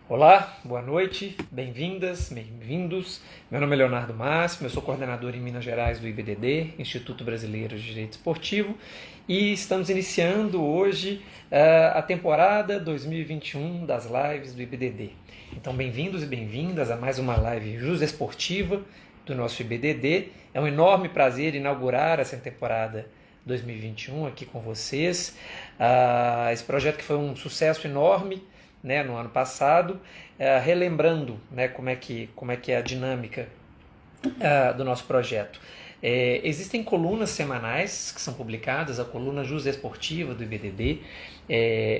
Olá, boa noite, bem-vindas, bem-vindos. Meu nome é Leonardo Máximo, eu sou coordenador em Minas Gerais do IBDD, Instituto Brasileiro de Direito Esportivo, e estamos iniciando hoje a temporada 2021 das lives do IBDD. Então, bem-vindos e bem-vindas a mais uma live Jusesportiva do nosso IBDD. É um enorme prazer inaugurar essa temporada 2021 aqui com vocês. Esse projeto que foi um sucesso enorme, né, no ano passado, relembrando, né, como é que é a dinâmica do nosso projeto. Existem colunas semanais que são publicadas, a coluna Jusesportiva do IBDD,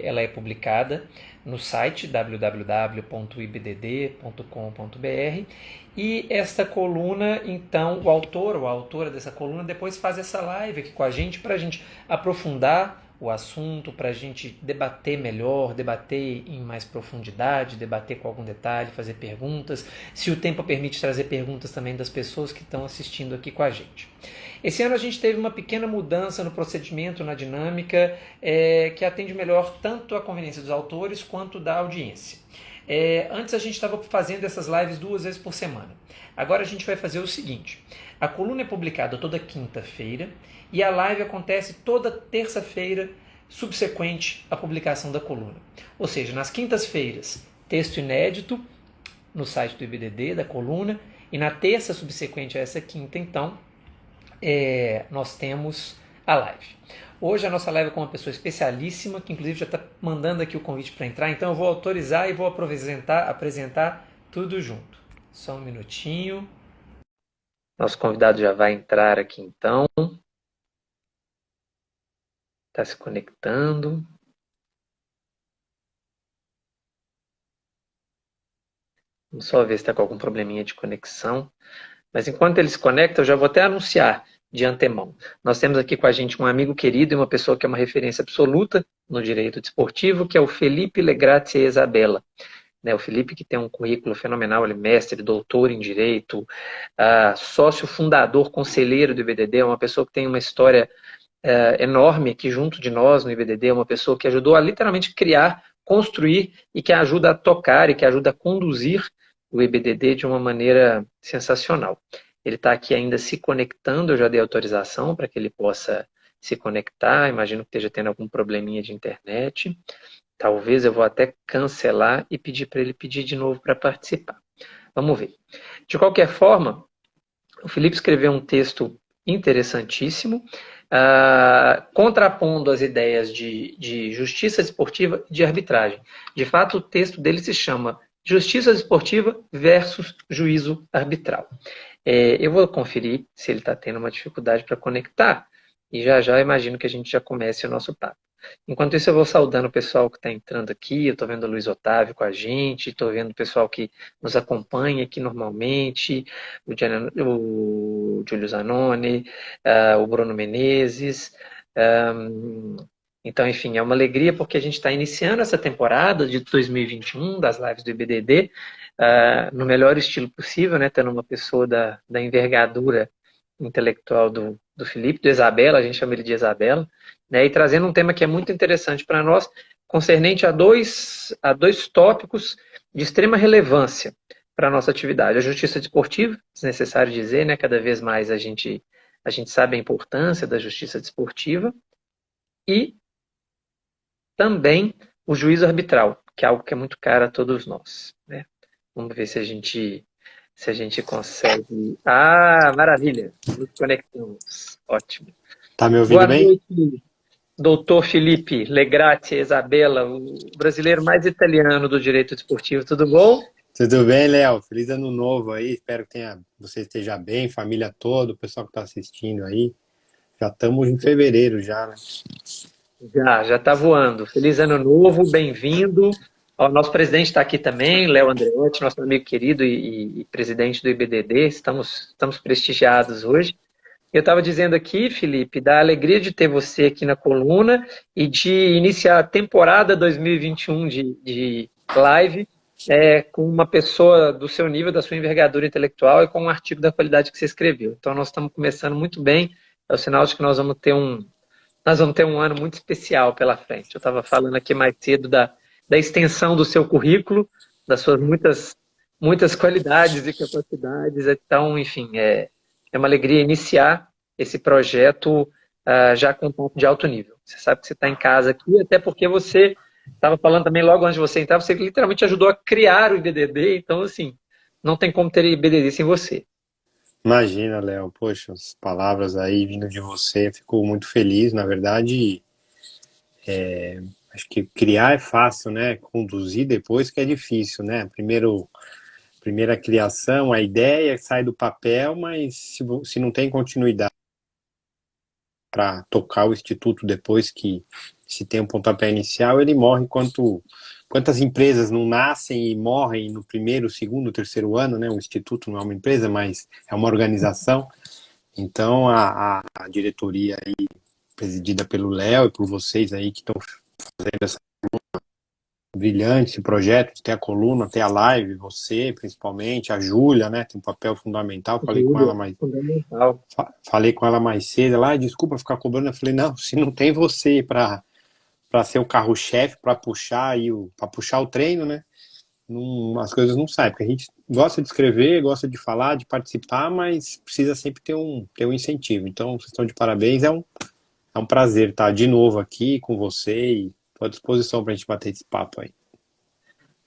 ela é publicada no site www.ibdd.com.br e esta coluna, então, o autor ou a autora dessa coluna depois faz essa live aqui com a gente para a gente aprofundar o assunto, para a gente debater melhor, debater em mais profundidade, debater com algum detalhe, fazer perguntas, se o tempo permite trazer perguntas também das pessoas que estão assistindo aqui com a gente. Esse ano a gente teve uma pequena mudança no procedimento, na dinâmica, que atende melhor tanto a conveniência dos autores quanto da audiência. Antes a gente estava fazendo essas lives 2 vezes por semana. Agora a gente vai fazer o seguinte: a coluna é publicada toda quinta-feira e a live acontece toda terça-feira subsequente à publicação da coluna. Ou seja, nas quintas-feiras, texto inédito no site do IBDD, da coluna, e na terça subsequente a essa quinta, então, nós temos a live. Hoje a nossa live é com uma pessoa especialíssima, que inclusive já está mandando aqui o convite para entrar, então eu vou autorizar e vou apresentar tudo junto. Só um minutinho. Nosso convidado já vai entrar aqui então. Está se conectando. Vamos só ver se está com algum probleminha de conexão. Mas enquanto ele se conecta, eu já vou até anunciar de antemão. Nós temos aqui com a gente um amigo querido e uma pessoa que é uma referência absoluta no direito desportivo, que é o Felipe Legrazzi Isabella. O Felipe, que tem um currículo fenomenal, ele é mestre, doutor em direito, sócio fundador, conselheiro do IBDD, é uma pessoa que tem uma história enorme aqui junto de nós no IBDD, é uma pessoa que ajudou a literalmente criar, construir e que ajuda a tocar e que ajuda a conduzir o IBDD de uma maneira sensacional. Ele está aqui ainda se conectando, eu já dei autorização para que ele possa se conectar, imagino que esteja tendo algum probleminha de internet. Talvez eu vou até cancelar e pedir para ele pedir de novo para participar. Vamos ver. De qualquer forma, o Felipe escreveu um texto interessantíssimo, contrapondo as ideias de justiça desportiva e de arbitragem. De fato, o texto dele se chama Justiça Desportiva versus Juízo Arbitral. Eu vou conferir se ele está tendo uma dificuldade para conectar e já já imagino que a gente já comece o nosso papo. Enquanto isso, eu vou saudando o pessoal que está entrando aqui. Eu estou vendo o Luiz Otávio com a gente, estou vendo o pessoal que nos acompanha aqui normalmente, o Júlio Zanoni, o Bruno Menezes. Então, enfim, é uma alegria porque a gente está iniciando essa temporada de 2021 das lives do IBDD no melhor estilo possível, né, tendo uma pessoa da envergadura intelectual do Felipe, do Isabella, a gente chama ele de Isabella, né, e trazendo um tema que é muito interessante para nós, concernente a dois tópicos de extrema relevância para a nossa atividade. A justiça desportiva, é necessário dizer, né, cada vez mais a gente sabe a importância da justiça desportiva, e também o juízo arbitral, que é algo que é muito caro a todos nós, né? Vamos ver se a gente consegue. Maravilha! Nos conectamos. Ótimo. Tá me ouvindo Boa bem? noite, doutor Felipe Legrazzi Isabella, o brasileiro mais italiano do direito desportivo. Tudo bom? Tudo bem, Léo? Feliz ano novo aí. Espero que você esteja bem, família toda, o pessoal que está assistindo aí. Já estamos em fevereiro já, né? Já está voando. Feliz ano novo, bem-vindo. O nosso presidente está aqui também, Léo Andreotti, nosso amigo querido e presidente do IBDD. Estamos prestigiados hoje. Eu estava dizendo aqui, Felipe, da alegria de ter você aqui na coluna e de iniciar a temporada 2021 de live com uma pessoa do seu nível, da sua envergadura intelectual e com um artigo da qualidade que você escreveu. Então, nós estamos começando muito bem. É o sinal de que nós vamos ter um ano muito especial pela frente. Eu estava falando aqui mais cedo da extensão do seu currículo, das suas muitas qualidades e capacidades. Então, enfim, é uma alegria iniciar esse projeto já com um ponto de alto nível. Você sabe que você está em casa aqui, até porque você estava falando também logo antes de você entrar, você literalmente ajudou a criar o IBDD, então, assim, não tem como ter IBDD sem você. Imagina, Léo, poxa, as palavras aí vindo de você, fico muito feliz, na verdade, acho que criar é fácil, né? Conduzir depois que é difícil, né? Primeira criação, a ideia sai do papel, mas se não tem continuidade para tocar o instituto depois que se tem um pontapé inicial, ele morre quantas empresas não nascem e morrem no primeiro, segundo, terceiro ano, né? O instituto não é uma empresa, mas é uma organização. Então a diretoria aí, presidida pelo Léo e por vocês aí que estão fazendo essa brilhante esse projeto, de ter a coluna, ter a live, você principalmente, a Júlia, né, tem um papel fundamental, Fundamental. falei com ela mais cedo, ela, desculpa ficar cobrando, eu falei, não, se não tem você para ser o carro-chefe, para puxar o treino, né, as coisas não saem, porque a gente gosta de escrever, gosta de falar, de participar, mas precisa sempre ter um incentivo. Então, vocês estão de parabéns, é um prazer estar de novo aqui com você e estou à disposição para a gente bater esse papo aí.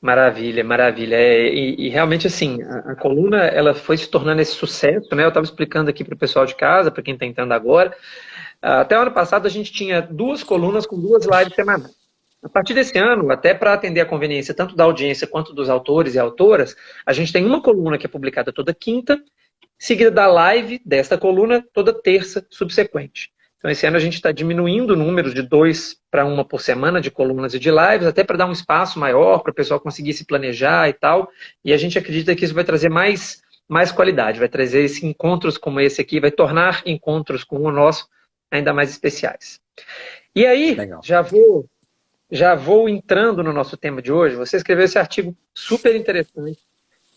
Maravilha, maravilha. E realmente, assim, a coluna, ela foi se tornando esse sucesso, né? Eu estava explicando aqui para o pessoal de casa, para quem está entrando agora. Até o ano passado, a gente tinha 2 colunas com 2 lives semanais. A partir desse ano, até para atender a conveniência tanto da audiência quanto dos autores e autoras, a gente tem uma coluna que é publicada toda quinta, seguida da live desta coluna toda terça subsequente. Então, esse ano a gente está diminuindo o número de 2 para 1 por semana de colunas e de lives, até para dar um espaço maior para o pessoal conseguir se planejar e tal. E a gente acredita que isso vai trazer mais qualidade, vai trazer esses encontros como esse aqui, vai tornar encontros como o nosso ainda mais especiais. E aí, Legal. já vou entrando no nosso tema de hoje. Você escreveu esse artigo super interessante,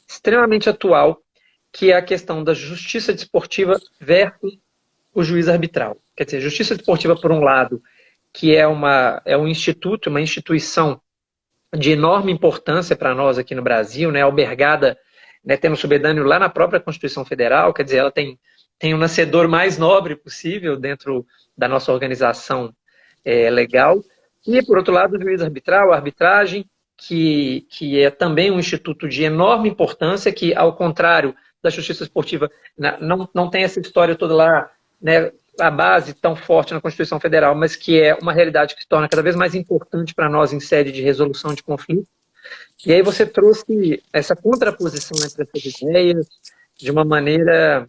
extremamente atual, que é a questão da justiça desportiva versus o juiz arbitral. Quer dizer, justiça desportiva, por um lado, que é um instituto, uma instituição de enorme importância para nós aqui no Brasil, né, albergada, né, tendo subedâneo lá na própria Constituição Federal, quer dizer, ela tem o nascedor mais nobre possível dentro da nossa organização legal. E, por outro lado, o juiz arbitral, a arbitragem, que é também um instituto de enorme importância, que, ao contrário da justiça esportiva, não tem essa história toda lá, né, a base tão forte na Constituição Federal, mas que é uma realidade que se torna cada vez mais importante para nós em sede de resolução de conflitos. E aí você trouxe essa contraposição entre essas ideias de uma maneira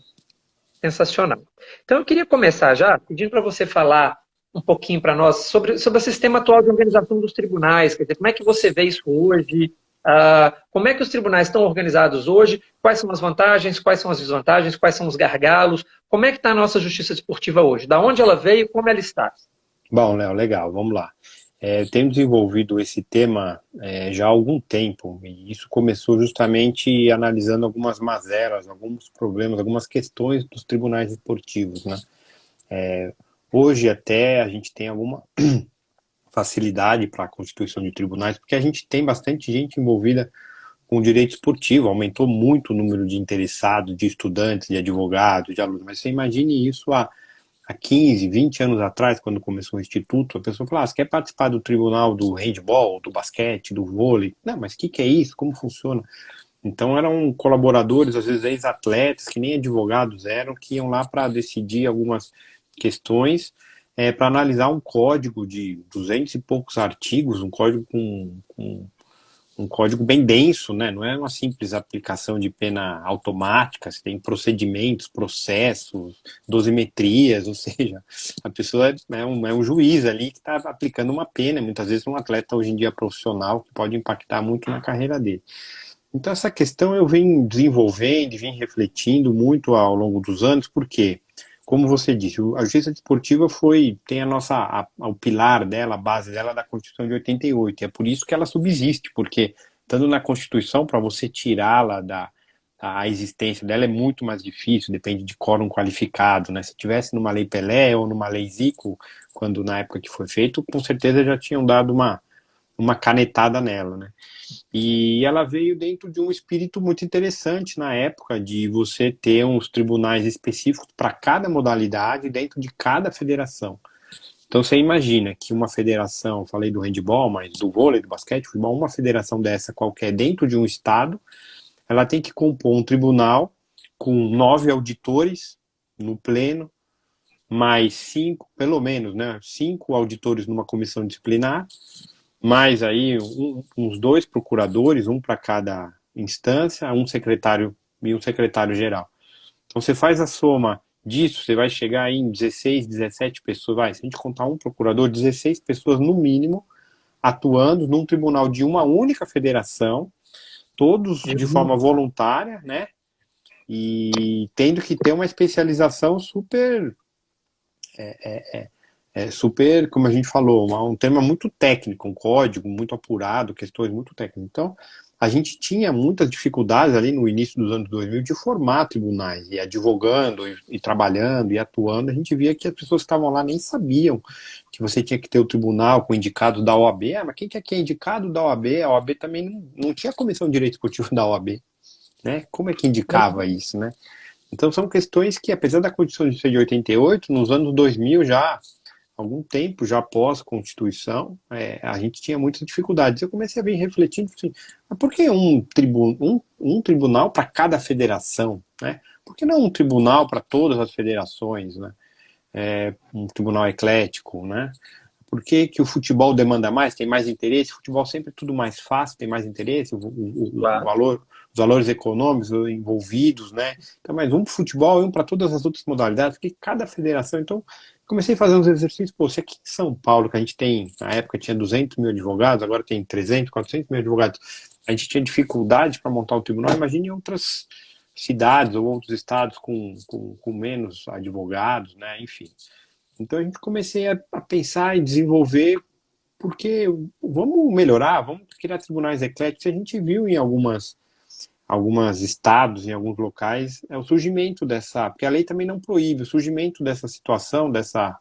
sensacional. Então eu queria começar já pedindo para você falar um pouquinho para nós sobre o sistema atual de organização dos tribunais, quer dizer, como é que você vê isso hoje, como é que os tribunais estão organizados hoje, quais são as vantagens, quais são as desvantagens, quais são os gargalos, como é que está a nossa justiça desportiva hoje, da onde ela veio, como ela está? Bom, Léo, legal, vamos lá. Eu tenho desenvolvido esse tema já há algum tempo, e isso começou justamente analisando algumas mazelas, alguns problemas, algumas questões dos tribunais esportivos, né? Hoje até a gente tem alguma facilidade para a constituição de tribunais, porque a gente tem bastante gente envolvida com o direito esportivo, aumentou muito o número de interessados, de estudantes, de advogados, de alunos, mas você imagine isso há 15, 20 anos atrás, quando começou o Instituto, a pessoa falou, você quer participar do tribunal do handball, do basquete, do vôlei? Não, mas o que é isso? Como funciona? Então eram colaboradores, às vezes ex-atletas, que nem advogados eram, que iam lá para decidir algumas questões, para analisar um código de 200 e poucos artigos, um código um código bem denso, né? Não é uma simples aplicação de pena automática, você tem procedimentos, processos, dosimetrias, ou seja, a pessoa é um juiz ali que está aplicando uma pena, muitas vezes um atleta hoje em dia profissional, que pode impactar muito na carreira dele. Então essa questão eu venho desenvolvendo, venho refletindo muito ao longo dos anos, porque, como você disse, a justiça desportiva tem o pilar dela, a base dela da Constituição de 88, e é por isso que ela subsiste, porque estando na Constituição, para você tirá-la a existência dela é muito mais difícil, depende de quórum qualificado, né? Se tivesse numa lei Pelé ou numa lei Zico, na época que foi feito, com certeza já tinham dado uma canetada nela, né? E ela veio dentro de um espírito muito interessante na época, de você ter uns tribunais específicos para cada modalidade dentro de cada federação. Então você imagina que uma federação, falei do handebol, mas do vôlei, do basquete, futebol, uma federação dessa qualquer dentro de um estado, ela tem que compor um tribunal com 9 auditores no pleno, mais 5, pelo menos, né? 5 auditores numa comissão disciplinar, mais aí uns 2 procuradores, um para cada instância, um secretário e um secretário geral. Então você faz a soma disso, você vai chegar em 16, 17 pessoas, vai, se a gente contar um procurador, 16 pessoas no mínimo atuando num tribunal de uma única federação, todos de forma voluntária, né? E tendo que ter uma especialização super, super, como a gente falou, um tema muito técnico, um código muito apurado, questões muito técnicas. Então, a gente tinha muitas dificuldades ali no início dos anos 2000 de formar tribunais, e advogando, e trabalhando, e atuando, a gente via que as pessoas que estavam lá nem sabiam que você tinha que ter o tribunal com indicados da OAB. Ah, mas quem que é indicado da OAB? A OAB também não tinha comissão de direito esportivo da OAB, né? Como é que indicava isso, né? Então são questões que, apesar da Constituição de 88, nos anos 2000 já, algum tempo já após a Constituição, a gente tinha muitas dificuldades. Eu comecei a vir refletindo assim, mas por que um tribunal para cada federação, né? Por que não um tribunal para todas as federações, né? Um tribunal eclético, né? Por que que o futebol demanda mais, tem mais interesse? O futebol sempre é tudo mais fácil, tem mais interesse, Claro. os valores econômicos envolvidos, né? Então, mais um para futebol e um para todas as outras modalidades, porque cada federação. Então, comecei a fazer uns exercícios. Pô, se aqui em São Paulo, que a gente tem, na época tinha 200 mil advogados, agora tem 300, 400 mil advogados, a gente tinha dificuldade para montar o tribunal, imagine em outras cidades ou outros estados com menos advogados, né? Enfim. Então a gente comecei a pensar e desenvolver, porque vamos melhorar, vamos criar tribunais ecléticos. A gente viu em algumas estados, em alguns locais, o surgimento dessa, porque a lei também não proíbe, o surgimento dessa situação, dessa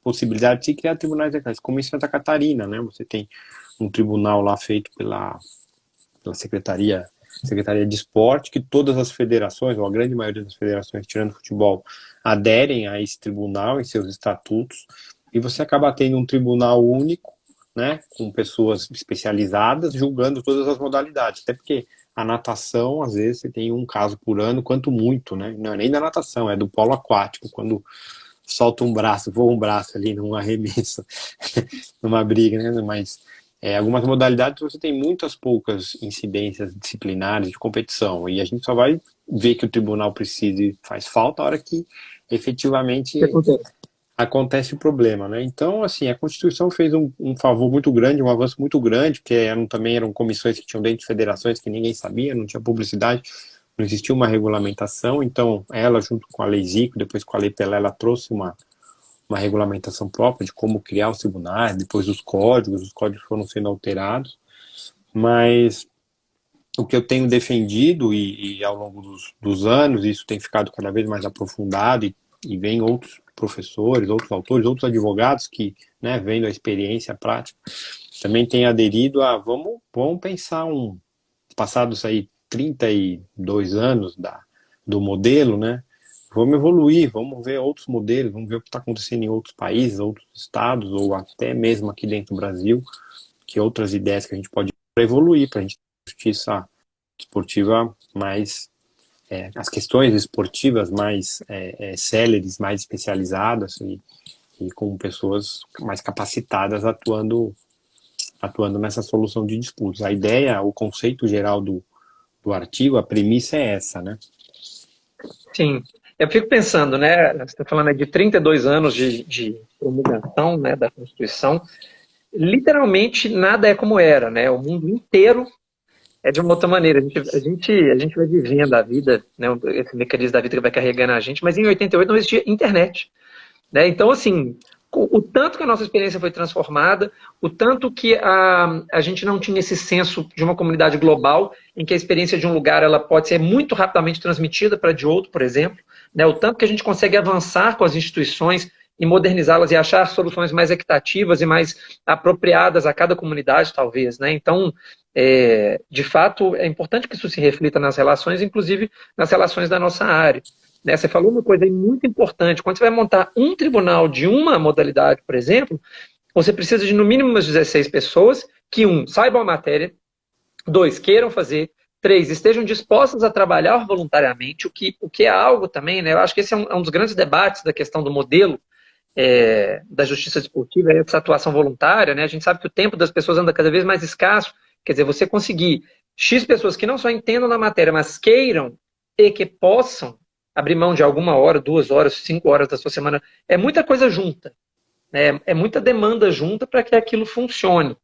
possibilidade de se criar tribunais ecléticos, como em Santa Catarina, né? Você tem um tribunal lá feito pela Secretaria de Esporte, que todas as federações, ou a grande maioria das federações, tirando o futebol, aderem a esse tribunal em seus estatutos, e você acaba tendo um tribunal único, né, com pessoas especializadas julgando todas as modalidades, até porque a natação, às vezes, você tem um caso por ano, quanto muito, né, não é nem da natação, é do polo aquático, quando solta um braço, voa um braço ali num arremesso, numa briga, né, mas algumas modalidades você tem muitas poucas incidências disciplinares de competição, e a gente só vai ver que o tribunal precisa e faz falta a hora que efetivamente acontece o problema, né? Então, assim, a Constituição fez um favor muito grande, um avanço muito grande, porque também eram comissões que tinham dentro de federações que ninguém sabia, não tinha publicidade, não existia uma regulamentação, então ela, junto com a Lei Zico, depois com a Lei Pelé, ela trouxe uma regulamentação própria de como criar os tribunais, depois os códigos foram sendo alterados, mas o que eu tenho defendido, e ao longo dos anos, isso tem ficado cada vez mais aprofundado, e vem outros professores, outros autores, outros advogados que, né, vendo a experiência a prática, também têm aderido a, vamos pensar passados aí 32 anos do modelo, né, vamos evoluir, vamos ver outros modelos, vamos ver o que está acontecendo em outros países, outros estados, ou até mesmo aqui dentro do Brasil, que outras ideias que a gente pode evoluir para a gente ter justiça esportiva mais, as questões esportivas mais céleres, mais especializadas e com pessoas mais capacitadas atuando nessa solução de disputas. A ideia, o conceito geral do artigo, a premissa é essa, né? Sim. Eu fico pensando, né? Você está falando de 32 anos de promulgação, né, da Constituição. Literalmente nada é como era, né? O mundo inteiro é de uma outra maneira. A gente vai vivendo a vida, né? Esse mecanismo da vida que vai carregando a gente, mas em 88 não existia internet, né? Então, assim, o tanto que a nossa experiência foi transformada, o tanto que a gente não tinha esse senso de uma comunidade global, em que a experiência de um lugar ela pode ser muito rapidamente transmitida para de outro, por exemplo, né? O tanto que a gente consegue avançar com as instituições e modernizá-las e achar soluções mais equitativas e mais apropriadas a cada comunidade, talvez, né? Então, de fato, é importante que isso se reflita nas relações, inclusive nas relações da nossa área. Né? Você falou uma coisa aí muito importante. Quando você vai montar um tribunal de uma modalidade, por exemplo, você precisa de no mínimo umas 16 pessoas que, saibam a matéria, dois, queiram fazer, três, estejam dispostas a trabalhar voluntariamente, o que é algo também, né? Eu acho que esse é um dos grandes debates da questão do modelo da justiça desportiva, essa atuação voluntária, né? A gente sabe que o tempo das pessoas anda cada vez mais escasso, quer dizer, você conseguir X pessoas que não só entendam da matéria, mas queiram e que possam abrir mão de alguma hora, 2 horas, 5 horas da sua semana, é muita coisa junta, né? É muita demanda junta para que aquilo funcione.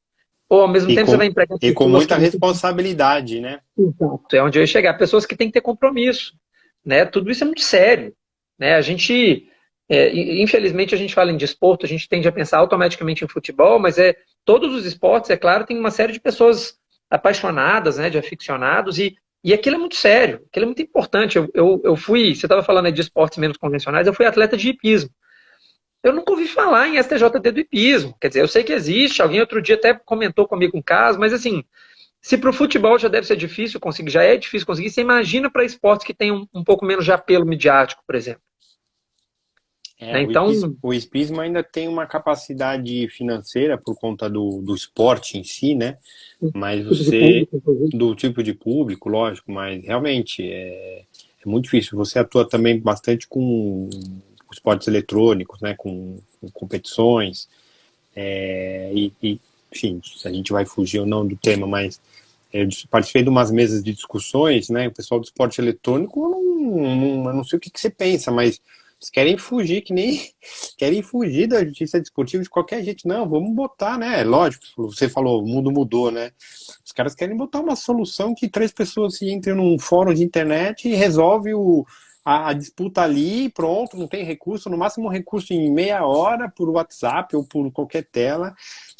Ou ao mesmo E tempo você com, vai empregar e com pessoas muita que responsabilidade, né? Exato, é onde eu ia chegar. Pessoas que têm que ter compromisso, né? Tudo isso é muito sério, né? Infelizmente, a gente fala em desporto, a gente tende a pensar automaticamente em futebol, mas todos os esportes, é claro, tem uma série de pessoas apaixonadas, né? De aficionados e aquilo é muito sério, aquilo é muito importante. Eu fui, você estava falando aí de esportes menos convencionais, eu fui atleta de hipismo. Eu nunca ouvi falar em STJD do hipismo. Quer dizer, eu sei que existe, alguém outro dia até comentou comigo um caso, mas assim, se para o futebol já deve ser difícil conseguir, já é difícil conseguir, você imagina para esportes que têm um pouco menos de apelo midiático, por exemplo. Né? Então, O hipismo ainda tem uma capacidade financeira por conta do esporte em si, né? Mas tipo de você, público, inclusive. do tipo de público, lógico, mas realmente é muito difícil. Você atua também bastante com esportes eletrônicos, né? Com competições, enfim, se a gente vai fugir ou não do tema, mas eu participei de umas mesas de discussões, né? O pessoal do esporte eletrônico, eu não sei o que você pensa, mas eles querem fugir, que nem querem fugir da justiça desportiva de qualquer jeito. Não, vamos botar, né? Lógico, você falou, o mundo mudou, né? Os caras querem botar uma solução que 3 pessoas se entrem num fórum de internet e resolve a disputa ali e pronto, não tem recurso, no máximo um recurso em meia hora por WhatsApp ou por qualquer tela.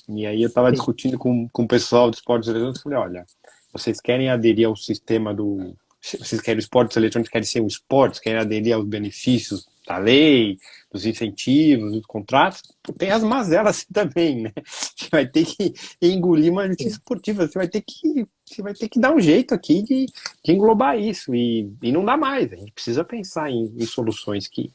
E aí eu estava Sim. discutindo com o pessoal dos esportes eletrônicos, falei, olha, vocês querem aderir ao sistema do... Vocês querem esportes eletrônicos, querem ser um esporte, querem aderir aos benefícios da lei, dos incentivos, dos contratos, tem as mazelas também, né? Você vai ter que engolir uma justiça esportiva, você vai ter que dar um jeito aqui de englobar isso, e não dá mais, a gente precisa pensar em soluções que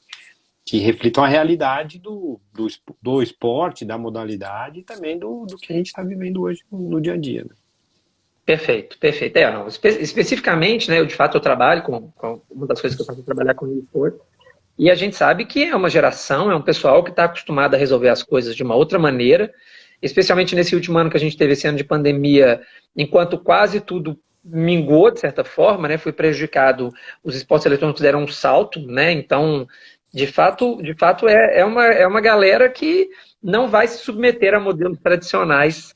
reflitam a realidade do esporte, da modalidade e também do que a gente está vivendo hoje no dia a dia. Né? Perfeito, perfeito. Não, especificamente, né, eu de fato eu trabalho com uma das coisas que eu faço é trabalhar com esporte, e a gente sabe que é uma geração, é um pessoal que está acostumado a resolver as coisas de uma outra maneira, especialmente nesse último ano que a gente teve, esse ano de pandemia, enquanto quase tudo minguou de certa forma, né, foi prejudicado, os esportes eletrônicos deram um salto, né, então, de fato é uma galera que não vai se submeter a modelos tradicionais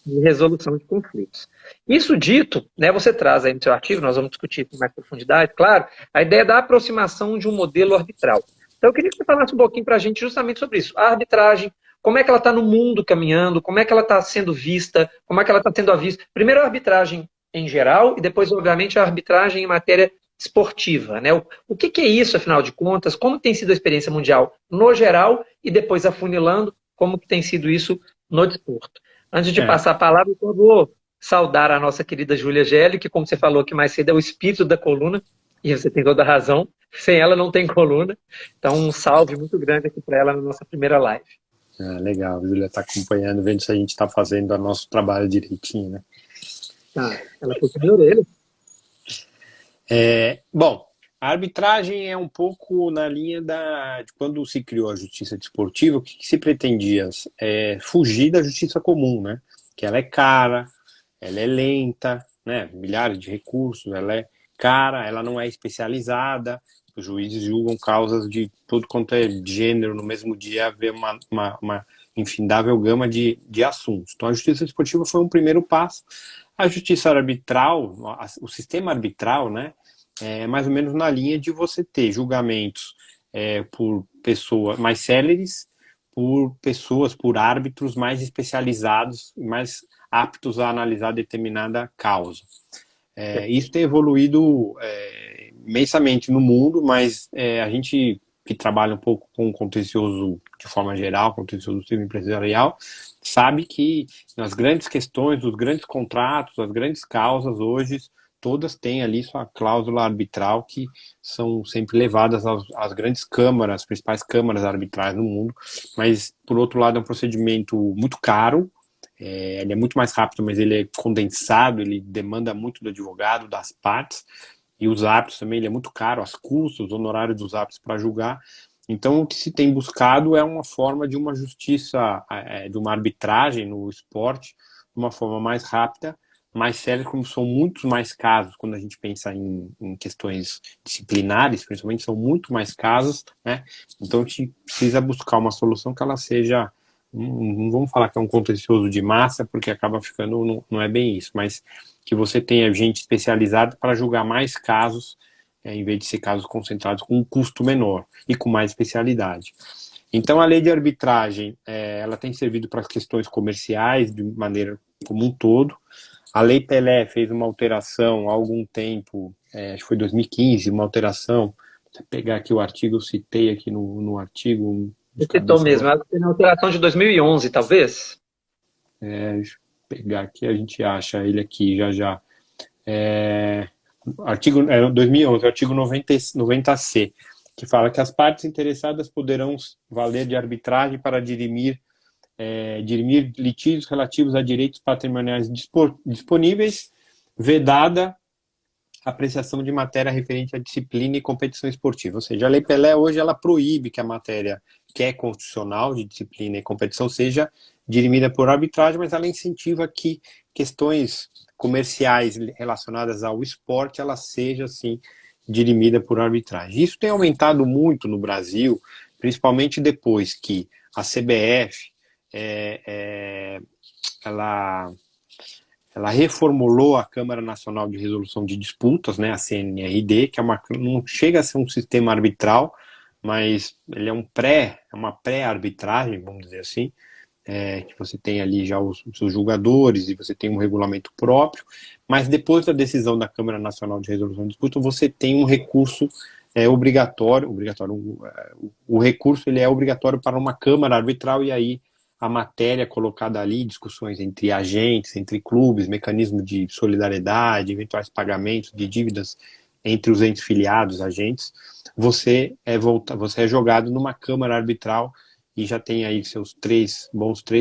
de resolução de conflitos. Isso dito, né, você traz aí no seu artigo, nós vamos discutir com mais profundidade, claro, a ideia da aproximação de um modelo arbitral. Então, eu queria que você falasse um pouquinho para a gente justamente sobre isso. A arbitragem, como é que ela está no mundo caminhando, como é que ela está sendo vista, como é que ela está sendo vista. Primeiro a arbitragem em geral e depois, obviamente, a arbitragem em matéria esportiva. Né? O que é isso, afinal de contas? Como tem sido a experiência mundial no geral e depois afunilando, como que tem sido isso no desporto? Antes de É, passar a palavra, eu vou saudar a nossa querida Júlia Gelli, que, como você falou que mais cedo, é o espírito da coluna, e você tem toda a razão, sem ela não tem coluna. Então, um salve muito grande aqui para ela na nossa primeira live. legal, a Júlia está acompanhando, vendo se a gente está fazendo o nosso trabalho direitinho, né? Tá, ela puxa minha orelha. Bom, a arbitragem é um pouco na linha de quando se criou a justiça desportiva, o que se pretendia? Fugir da justiça comum, né? Que ela é cara, ela é lenta, né? Milhares de recursos, ela é cara, ela não é especializada, os juízes julgam causas de tudo quanto é gênero, no mesmo dia haver uma infindável gama de assuntos. Então a justiça desportiva foi um primeiro passo. A justiça arbitral, o sistema arbitral, né? É mais ou menos na linha de você ter julgamentos por pessoas mais céleres, por árbitros mais especializados e mais aptos a analisar determinada causa. Isso tem evoluído imensamente no mundo, mas a gente que trabalha um pouco com o contencioso de forma geral, contencioso civil empresarial, sabe que nas grandes questões, os grandes contratos, as grandes causas hoje, todas têm ali sua cláusula arbitral que são sempre levadas às grandes câmaras, as principais câmaras arbitrais do mundo, mas por outro lado é um procedimento muito caro, ele é muito mais rápido, mas ele é condensado, ele demanda muito do advogado, das partes, e os árbitros também, ele é muito caro, as custas, os honorários dos árbitros para julgar. Então, o que se tem buscado é uma forma de uma justiça, de uma arbitragem no esporte, de uma forma mais rápida, mais séria, como são muitos mais casos, quando a gente pensa em questões disciplinares, principalmente, são muito mais casos, né? Então, a gente precisa buscar uma solução que ela seja, não vamos falar que é um contencioso de massa, porque acaba ficando, não é bem isso, mas que você tenha gente especializada para julgar mais casos, em vez de ser casos concentrados com um custo menor e com mais especialidade. Então, a lei de arbitragem, ela tem servido para as questões comerciais de maneira como um todo. A Lei Pelé fez uma alteração há algum tempo, acho que foi 2015, uma alteração. Vou pegar aqui o artigo, eu citei aqui no artigo. Você citou mesmo, ela tem a alteração de 2011, talvez? Deixa eu pegar aqui, a gente acha ele aqui já. Artigo 2011, artigo 90C, que fala que as partes interessadas poderão valer de arbitragem para dirimir litígios relativos a direitos patrimoniais disponíveis, vedada a apreciação de matéria referente à disciplina e competição esportiva. Ou seja, a Lei Pelé hoje ela proíbe que a matéria que é constitucional de disciplina e competição seja dirimida por arbitragem, mas ela incentiva que questões comerciais relacionadas ao esporte ela seja, assim, dirimida por arbitragem. Isso tem aumentado muito no Brasil, principalmente depois que a CBF ela reformulou a Câmara Nacional de Resolução de Disputas, né, a CNRD, que não chega a ser um sistema arbitral, mas ele é uma pré-arbitragem, vamos dizer assim, que você tem ali já os seus julgadores e você tem um regulamento próprio, mas depois da decisão da Câmara Nacional de Resolução de Disputas, você tem um recurso obrigatório, o recurso ele é obrigatório para uma Câmara arbitral e aí a matéria colocada ali, discussões entre agentes, entre clubes, mecanismo de solidariedade, eventuais pagamentos de dívidas entre os entes filiados, agentes, você é jogado numa câmara arbitral e já tem aí seus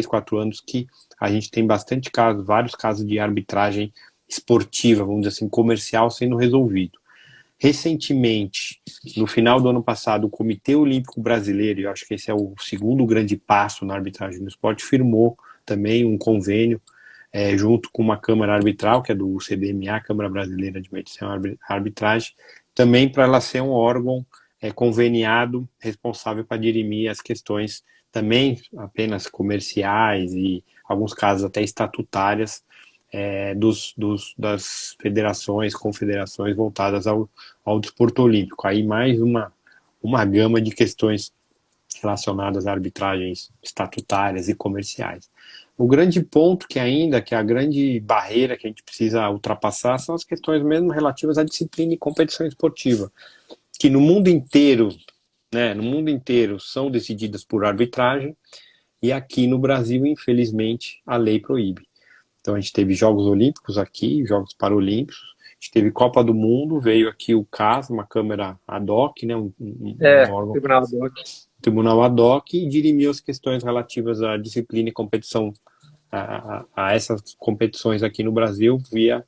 4 anos que a gente tem bastante casos, vários casos de arbitragem esportiva, vamos dizer assim, comercial sendo resolvido. Recentemente, no final do ano passado, o Comitê Olímpico Brasileiro, e eu acho que esse é o segundo grande passo na arbitragem no esporte, firmou também um convênio junto com uma Câmara Arbitral, que é do CBMA, Câmara Brasileira de Mediação e Arbitragem, também para ela ser um órgão conveniado, responsável para dirimir as questões também apenas comerciais e alguns casos até estatutárias das federações, confederações voltadas ao desporto olímpico. Aí mais uma gama de questões relacionadas a arbitragens estatutárias e comerciais. O grande ponto que a grande barreira que a gente precisa ultrapassar são as questões mesmo relativas à disciplina e competição esportiva, que no mundo inteiro são decididas por arbitragem e aqui no Brasil, infelizmente, a lei proíbe. Então a gente teve Jogos Olímpicos aqui, Jogos Paralímpicos, a gente teve Copa do Mundo, veio aqui o CAS, uma câmara ad hoc, né, um órgão, Tribunal ad hoc. Tribunal ad hoc, e dirimiu as questões relativas à disciplina e competição, a essas competições aqui no Brasil via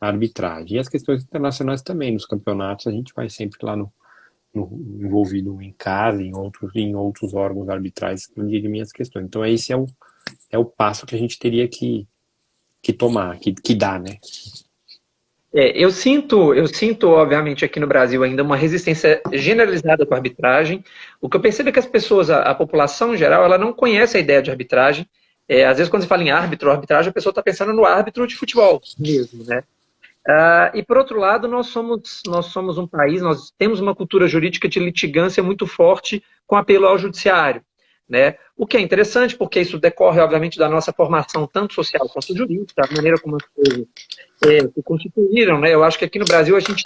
arbitragem. E as questões internacionais também, nos campeonatos, a gente vai sempre lá envolvido em CAS, em outros órgãos arbitrais que dirimem as questões. Então esse é o passo que a gente teria que tomar, que dá, né? Eu sinto, obviamente, aqui no Brasil ainda uma resistência generalizada com a arbitragem. O que eu percebo é que as pessoas, a população em geral, ela não conhece a ideia de arbitragem. Às vezes, quando se fala em arbitragem, a pessoa está pensando no árbitro de futebol mesmo, né? E, por outro lado, nós somos um país, nós temos uma cultura jurídica de litigância muito forte com apelo ao judiciário, né? O que é interessante, porque isso decorre, obviamente, da nossa formação, tanto social quanto jurídica, da maneira como as coisas se constituíram, né? Eu acho que aqui no Brasil a gente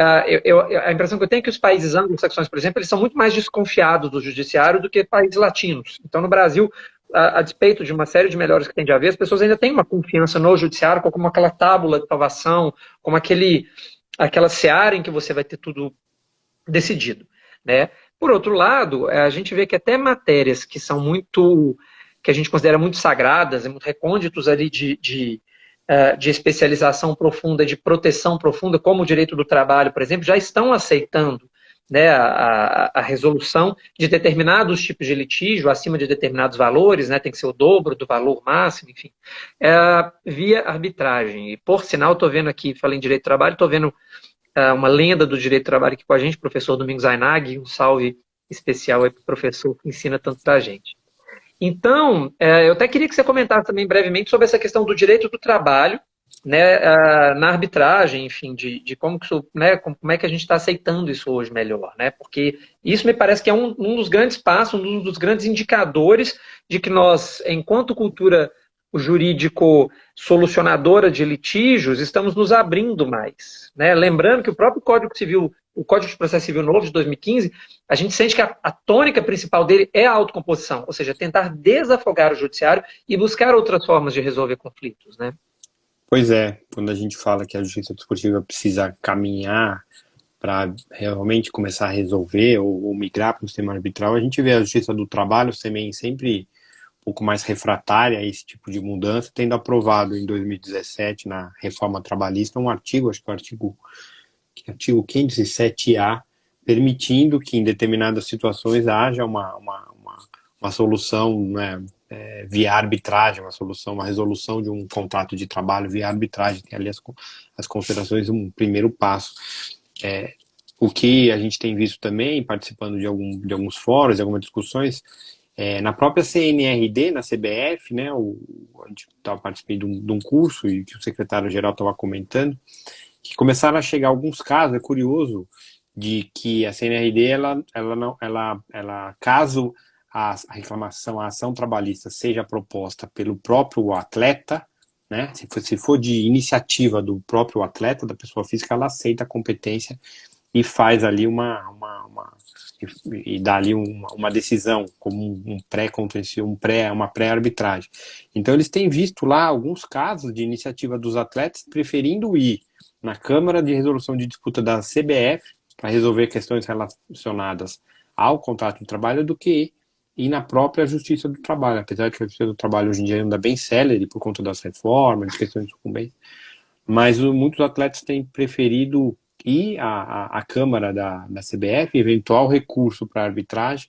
a impressão que eu tenho é que os países anglo-saxões, por exemplo, eles são muito mais desconfiados do judiciário do que países latinos. Então, no Brasil, a despeito de uma série de melhores que tem de haver, as pessoas ainda têm uma confiança no judiciário como aquela tábula de salvação, como aquela seara em que você vai ter tudo decidido, né? Por outro lado, a gente vê que até matérias que são que a gente considera muito sagradas, muito recônditos ali de especialização profunda, de proteção profunda, como o direito do trabalho, por exemplo, já estão aceitando, né, a resolução de determinados tipos de litígio acima de determinados valores, né, tem que ser o dobro do valor máximo, enfim, via arbitragem. E, por sinal, estou vendo aqui, falei em direito do trabalho, estou vendo uma lenda do direito do trabalho aqui com a gente, professor Domingos Zainag, um salve especial aí para o professor que ensina tanto para a gente. Então, eu até queria que você comentasse também brevemente sobre essa questão do direito do trabalho, né, na arbitragem, enfim, de como, né, como é que a gente está aceitando isso hoje melhor, né? Porque isso me parece que é um dos grandes passos, um dos grandes indicadores de que nós, enquanto cultura jurídico solucionadora de litígios, estamos nos abrindo mais, né? Lembrando que o próprio Código Civil, o Código de Processo Civil novo de 2015, a gente sente que a tônica principal dele é a autocomposição, ou seja, tentar desafogar o judiciário e buscar outras formas de resolver conflitos, né? Pois é, quando a gente fala que a justiça desportiva precisa caminhar para realmente começar a resolver ou migrar para o sistema arbitral, a gente vê a justiça do trabalho também sempre um pouco mais refratária a esse tipo de mudança, tendo aprovado em 2017, na reforma trabalhista, um artigo, acho que é o artigo 507A, permitindo que em determinadas situações haja uma solução, né, via arbitragem, uma resolução de um contrato de trabalho via arbitragem. Tem ali as considerações, um primeiro passo. O que a gente tem visto também, participando de alguns fóruns, de algumas discussões, na própria CNRD, na CBF, né, a gente participei de um curso e que o secretário-geral estava comentando, que começaram a chegar alguns casos, é curioso, de que a CNRD, caso a reclamação, a ação trabalhista seja proposta pelo próprio atleta, né, se for de iniciativa do próprio atleta, da pessoa física, ela aceita a competência e faz ali e dá ali uma decisão, como um pré-contencioso, uma pré-arbitragem. Então eles têm visto lá alguns casos de iniciativa dos atletas preferindo ir na Câmara de Resolução de Disputa da CBF para resolver questões relacionadas ao contrato de trabalho do que ir na própria Justiça do Trabalho, apesar de que a Justiça do Trabalho hoje em dia anda bem célere por conta das reformas, de questões de sucumbência, mas muitos atletas têm preferido ir à Câmara da CBF, eventual recurso para arbitragem,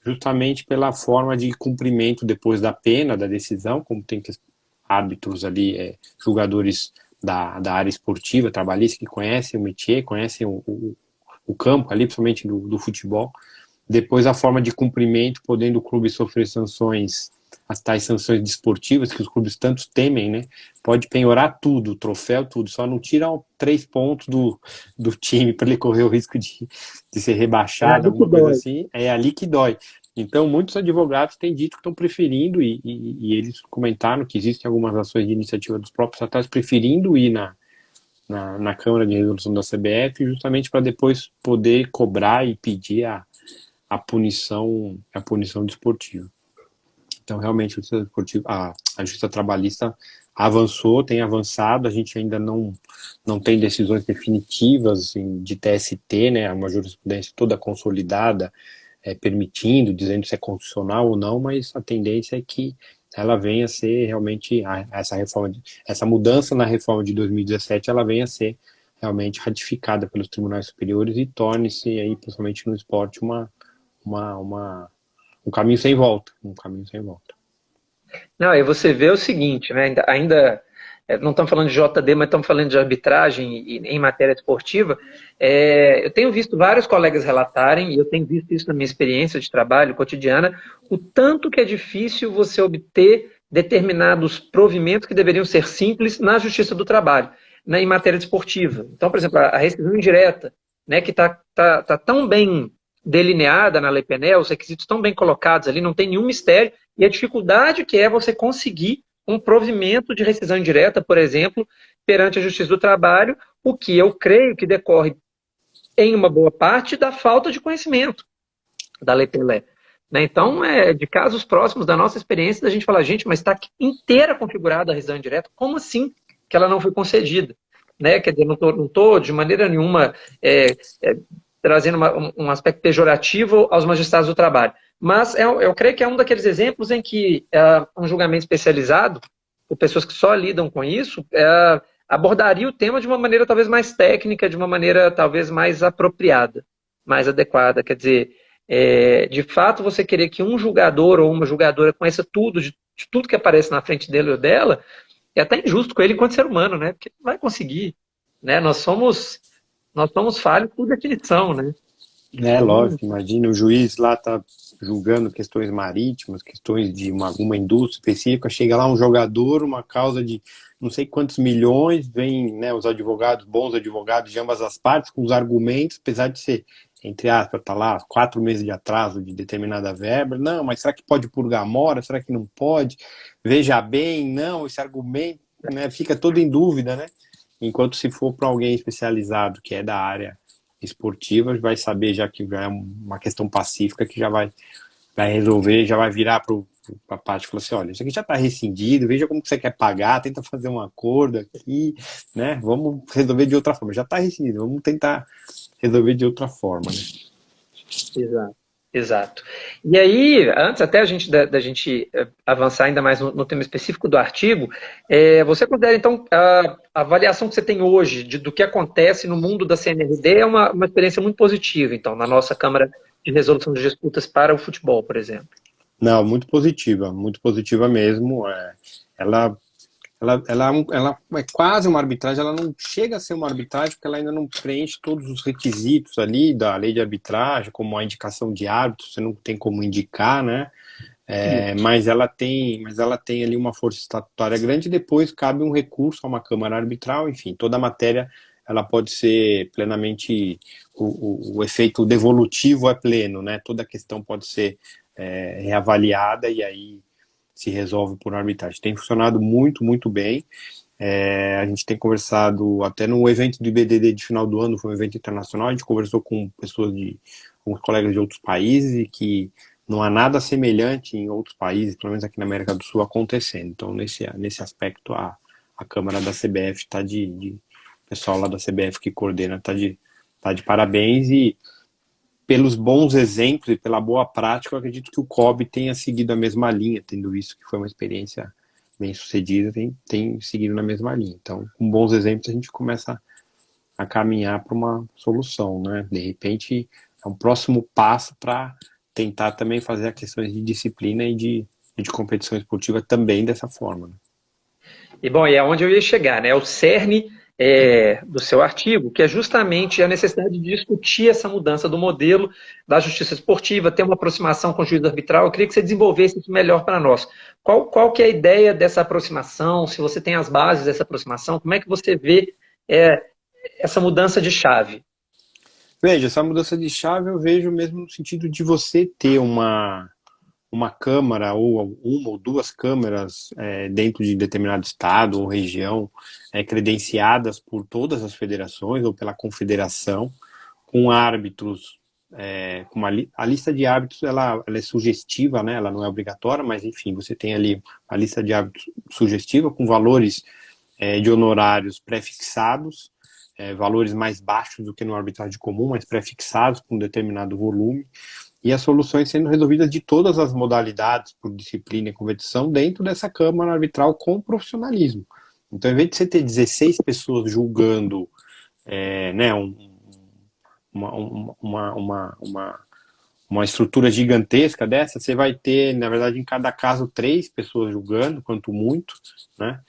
justamente pela forma de cumprimento depois da pena, da decisão, como tem árbitros ali, julgadores da área esportiva, trabalhista, que conhecem o métier, conhecem o campo ali, principalmente do futebol. Depois a forma de cumprimento, podendo o clube sofrer sanções, as tais sanções desportivas, que os clubes tanto temem, né? Pode penhorar tudo, o troféu, tudo, só não tira 3 pontos do time para ele correr o risco de ser rebaixado, alguma coisa assim. É ali que dói. Então, muitos advogados têm dito que estão preferindo, e eles comentaram que existem algumas ações de iniciativa dos próprios atletas, preferindo ir na Câmara de Resolução da CBF, justamente para depois poder cobrar e pedir a punição desportiva. Então, realmente, a justiça trabalhista avançou, tem avançado, a gente ainda não tem decisões definitivas assim, de TST, né, uma jurisprudência toda consolidada, permitindo, dizendo se é constitucional ou não, mas a tendência é que ela venha a ser realmente, essa mudança na reforma de 2017, ela venha a ser realmente ratificada pelos tribunais superiores e torne-se, aí, principalmente no esporte, um caminho sem volta. Não, e você vê o seguinte, né, ainda não estamos falando de JD, mas estamos falando de arbitragem em matéria esportiva. Eu tenho visto vários colegas relatarem, e eu tenho visto isso na minha experiência de trabalho cotidiana, o tanto que é difícil você obter determinados provimentos que deveriam ser simples na justiça do trabalho, né, em matéria esportiva. Então, por exemplo, a rescisão indireta, né, que está tão bem delineada na Lei Penel, os requisitos estão bem colocados ali, não tem nenhum mistério, e a dificuldade que é você conseguir um provimento de rescisão indireta, por exemplo, perante a Justiça do Trabalho, o que eu creio que decorre em uma boa parte, da falta de conhecimento da Lei Pelé. Né? Então, de casos próximos da nossa experiência, da gente falar, gente, mas está inteira configurada a revisão indireta, como assim que ela não foi concedida? Né? Quer dizer, não estou de maneira nenhuma trazendo um aspecto pejorativo aos magistrados do trabalho, mas eu creio que é um daqueles exemplos em que um julgamento especializado, por pessoas que só lidam com isso, abordaria o tema de uma maneira talvez mais técnica, de uma maneira talvez mais apropriada, mais adequada. Quer dizer, de fato, você querer que um julgador ou uma julgadora conheça tudo, de tudo que aparece na frente dele ou dela, é até injusto com ele enquanto ser humano, né? Porque não vai conseguir, né? Nós somos falhos por definição, né? Então, Lógico, imagina, o juiz lá tá julgando questões marítimas, questões de alguma indústria específica, chega lá um jogador, uma causa de não sei quantos milhões, vem, né, os advogados, bons advogados de ambas as partes, com os argumentos, apesar de ser, entre aspas, tá lá 4 meses de atraso de determinada verba, não, mas será que pode purgar a mora, será que não pode? Veja bem, não, esse argumento, né, fica todo em dúvida, né? Enquanto se for para alguém especializado, que é da área esportiva, vai saber já que é uma questão pacífica que já vai resolver, já vai virar para a parte e falar assim, olha, isso aqui já está rescindido, veja como você quer pagar, tenta fazer um acordo aqui, né? Vamos resolver de outra forma. Já está rescindido, vamos tentar resolver de outra forma, né? exato. Exato. E aí, antes até da gente avançar ainda mais no tema específico do artigo, você considera, então, a avaliação que você tem hoje do que acontece no mundo da CNRD é uma experiência muito positiva, então, na nossa Câmara de Resolução de Disputas para o Futebol, por exemplo? Não, muito positiva mesmo. Ela é quase uma arbitragem, ela não chega a ser uma arbitragem porque ela ainda não preenche todos os requisitos ali da lei de arbitragem, como a indicação de árbitro, você não tem como indicar, né? Mas ela tem ali uma força estatutária grande e depois cabe um recurso a uma Câmara Arbitral, enfim, toda a matéria ela pode ser plenamente, o efeito devolutivo é pleno, né? Toda a questão pode ser reavaliada e aí se resolve por arbitragem. Tem funcionado muito, muito bem. A gente tem conversado até no evento do IBDD de final do ano, foi um evento internacional, a gente conversou com pessoas com colegas de outros países e que não há nada semelhante em outros países, pelo menos aqui na América do Sul, acontecendo. Então, nesse aspecto, a Câmara da CBF está o pessoal lá da CBF que coordena está de parabéns e pelos bons exemplos e pela boa prática, eu acredito que o COB tenha seguido a mesma linha, tendo visto que foi uma experiência bem sucedida, tem seguido na mesma linha. Então, com bons exemplos, a gente começa a caminhar para uma solução, né? De repente, é um próximo passo para tentar também fazer as questões de disciplina e de competição esportiva também dessa forma. Né? E bom, e é onde eu ia chegar, né? O cerne do seu artigo, que é justamente a necessidade de discutir essa mudança do modelo da justiça esportiva, ter uma aproximação com o juízo arbitral. Eu queria que você desenvolvesse isso melhor para nós. Qual que é a ideia dessa aproximação? Se você tem as bases dessa aproximação, como é que você vê essa mudança de chave? Veja, essa mudança de chave eu vejo mesmo no sentido de você ter uma câmara ou uma ou duas câmaras dentro de determinado estado ou região credenciadas por todas as federações ou pela confederação, com árbitros, a lista de árbitros ela é sugestiva, né? Ela não é obrigatória, mas enfim, você tem ali a lista de árbitros sugestiva com valores de honorários pré-fixados, valores mais baixos do que no arbitragem comum, mas pré-fixados com um determinado volume, e as soluções sendo resolvidas de todas as modalidades, por disciplina e competição, dentro dessa Câmara Arbitral com profissionalismo. Então, em vez de você ter 16 pessoas julgando né, uma estrutura gigantesca dessa, você vai ter, na verdade, em cada caso, 3 pessoas julgando, quanto muito, né,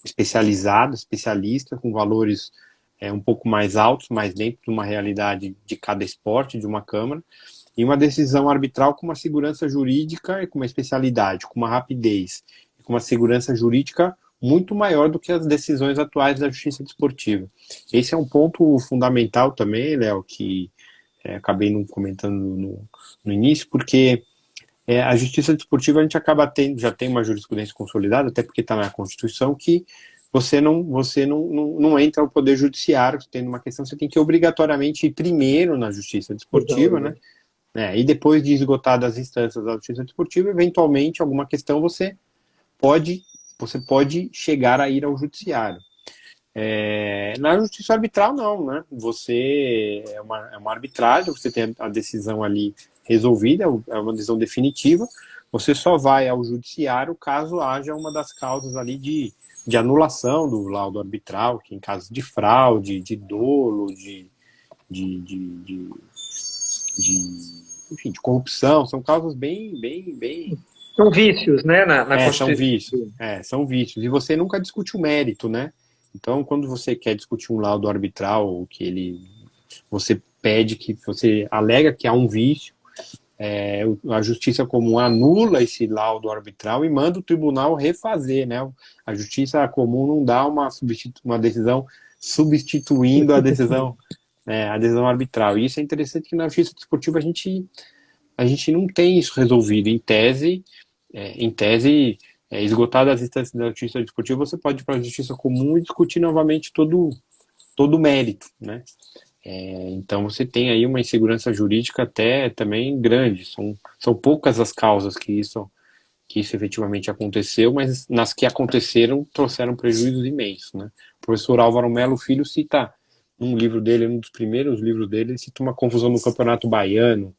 especialistas, com valores um pouco mais altos, mas dentro de uma realidade de cada esporte, de uma Câmara, e uma decisão arbitral com uma segurança jurídica e com uma especialidade, com uma rapidez, e com uma segurança jurídica muito maior do que as decisões atuais da justiça desportiva. Esse é um ponto fundamental também, Léo, que acabei não comentando no início, porque a justiça desportiva a gente acaba tendo, já tem uma jurisprudência consolidada, até porque está na Constituição, que você não entra ao Poder Judiciário, tendo uma questão, você tem que obrigatoriamente ir primeiro na Justiça Desportiva, né? E depois de esgotadas as instâncias da Justiça Desportiva, eventualmente, alguma questão pode, você pode chegar a ir ao Judiciário. Na Justiça Arbitral, não, né? Você é uma arbitragem, você tem a decisão ali resolvida, é uma decisão definitiva, você só vai ao Judiciário caso haja uma das causas ali de anulação do laudo arbitral, que em caso de fraude, de dolo, enfim, de corrupção, são causas bem. São vícios, né, na Constituição. São vícios. E você nunca discute o mérito, né? Então, quando você quer discutir um laudo arbitral, você pede você alega que há um vício, a Justiça Comum anula esse laudo arbitral e manda o tribunal refazer, né? A Justiça Comum não dá uma decisão substituindo a decisão arbitral. E isso é interessante que na Justiça Desportiva a gente não tem isso resolvido. Em tese, esgotadas as instâncias da Justiça Desportiva, você pode ir para a Justiça Comum e discutir novamente todo o mérito, né? Então você tem aí uma insegurança jurídica até também grande. São poucas as causas que isso efetivamente aconteceu, mas nas que aconteceram trouxeram prejuízos imensos, né? O professor Álvaro Melo Filho cita num livro dele, um dos primeiros livros dele, ele cita uma confusão no Campeonato Baiano,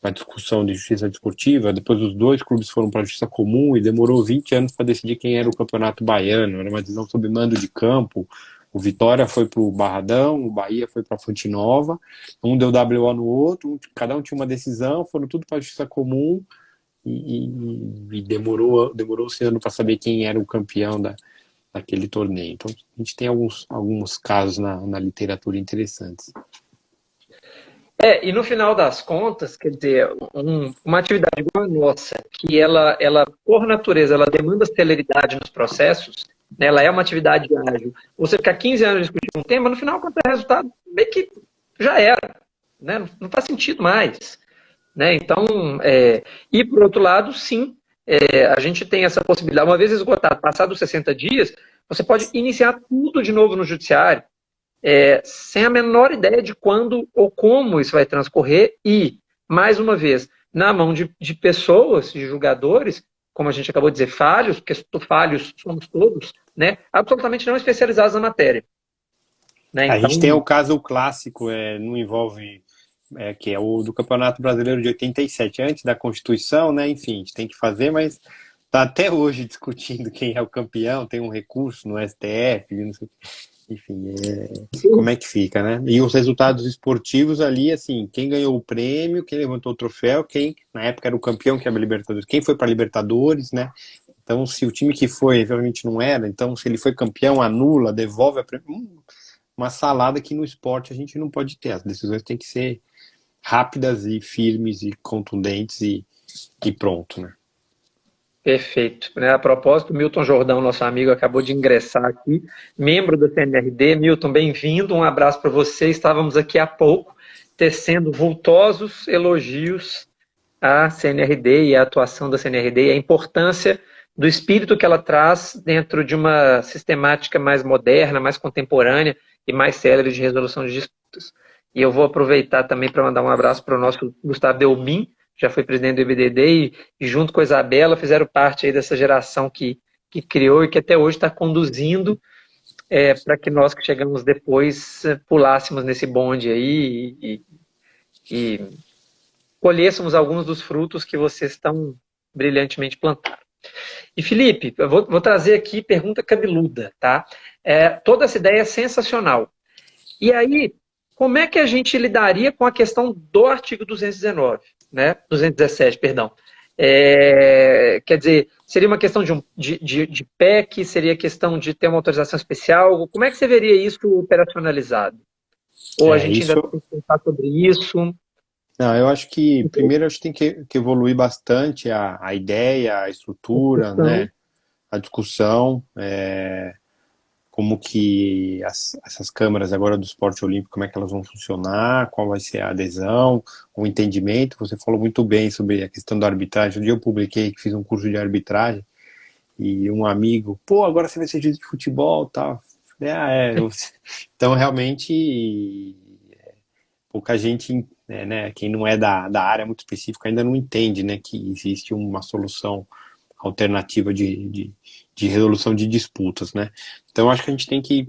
uma discussão de justiça desportiva. Depois os dois clubes foram para a Justiça Comum e demorou 20 anos para decidir quem era o Campeonato Baiano. Era uma decisão sob mando de campo. O Vitória foi para o Barradão, o Bahia foi para a Fonte Nova, um deu WO no outro, cada um tinha uma decisão, foram tudo para a Justiça Comum e demorou-se ano para saber quem era o campeão daquele torneio. Então a gente tem alguns casos na literatura interessantes. E no final das contas, quer dizer, uma atividade igual a nossa, que ela, por natureza, ela demanda celeridade nos processos, né, ela é uma atividade ágil. Você ficar 15 anos discutindo um tema, no final, quando é resultado, meio que já era, né, não faz sentido mais. Né? Então, e por outro lado, sim, a gente tem essa possibilidade, uma vez esgotado, passados 60 dias, você pode iniciar tudo de novo no judiciário, sem a menor ideia de quando ou como isso vai transcorrer e, mais uma vez, na mão de pessoas, de julgadores, como a gente acabou de dizer, falhos, porque falhos somos todos, né, absolutamente não especializados na matéria. Né? A gente tem o caso clássico, não envolve, que é o do Campeonato Brasileiro de 87, antes da Constituição, né, enfim, a gente tem que fazer, mas está até hoje discutindo quem é o campeão, tem um recurso no STF, não sei o que. Enfim, como é que fica, né? E os resultados esportivos ali, assim, quem ganhou o prêmio, quem levantou o troféu, quem na época era o campeão, que era a Libertadores, quem foi para a Libertadores, né? Então, se o time que foi realmente não era, então se ele foi campeão, anula, devolve a prêmio. Uma salada que no esporte a gente não pode ter. As decisões têm que ser rápidas e firmes e contundentes e pronto, né? Perfeito. A propósito, Milton Jordão, nosso amigo, acabou de ingressar aqui, membro da CNRD. Milton, bem-vindo, um abraço para você. Estávamos aqui há pouco tecendo vultosos elogios à CNRD e à atuação da CNRD e a importância do espírito que ela traz dentro de uma sistemática mais moderna, mais contemporânea e mais célere de resolução de disputas. E eu vou aproveitar também para mandar um abraço para o nosso Gustavo Delmin, já foi presidente do IBDD e junto com a Isabela fizeram parte aí dessa geração que criou e que até hoje está conduzindo para que nós que chegamos depois pulássemos nesse bonde aí e colhêssemos alguns dos frutos que vocês estão brilhantemente plantando. E Felipe, eu vou trazer aqui pergunta cabeluda, tá? Toda essa ideia é sensacional. E aí, como é que a gente lidaria com a questão do artigo 219? Né? 217, perdão. Quer dizer, seria uma questão de PEC, seria questão de ter uma autorização especial? Como é que você veria isso operacionalizado? Ou a gente ainda tem que pensar sobre isso? Não, eu acho que primeiro a gente tem que evoluir bastante a ideia, a estrutura, né? A discussão, como que essas câmaras agora do esporte olímpico, como é que elas vão funcionar, qual vai ser a adesão, o entendimento. Você falou muito bem sobre a questão da arbitragem. Um dia eu publiquei que fiz um curso de arbitragem e um amigo, pô, agora você vai ser juiz de futebol e tal. Então, realmente, pouca gente, né, quem não é da área muito específica ainda não entende, né, que existe uma solução alternativa de resolução de disputas, né? Então, acho que a gente tem que,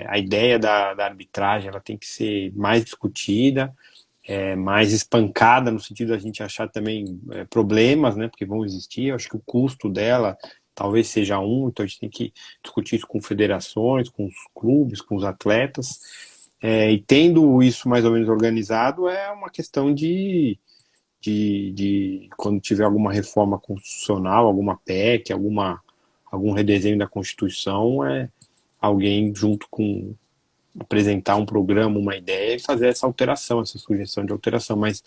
a ideia da arbitragem, ela tem que ser mais discutida, mais espancada, no sentido da gente achar também problemas, né, porque vão existir. Eu acho que o custo dela talvez seja então a gente tem que discutir isso com federações, com os clubes, com os atletas, e tendo isso mais ou menos organizado, é uma questão de quando tiver alguma reforma constitucional, alguma PEC, algum redesenho da Constituição, alguém junto com apresentar um programa, uma ideia e fazer essa alteração, essa sugestão de alteração, mas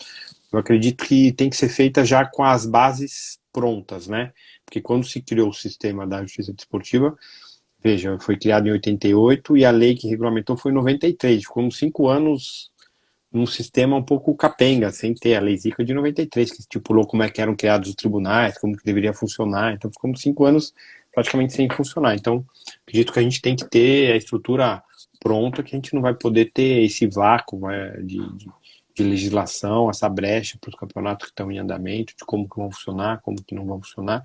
eu acredito que tem que ser feita já com as bases prontas, né? Porque quando se criou o sistema da justiça desportiva, veja, foi criado em 88 e a lei que regulamentou foi em 93, ficou uns 5 anos num sistema um pouco capenga, sem ter a lei Zica de 93, que estipulou como é que eram criados os tribunais, como que deveria funcionar, então ficamos 5 anos praticamente sem funcionar. Então, acredito que a gente tem que ter a estrutura pronta, que a gente não vai poder ter esse vácuo de legislação, essa brecha para os campeonatos que estão em andamento, de como que vão funcionar, como que não vão funcionar.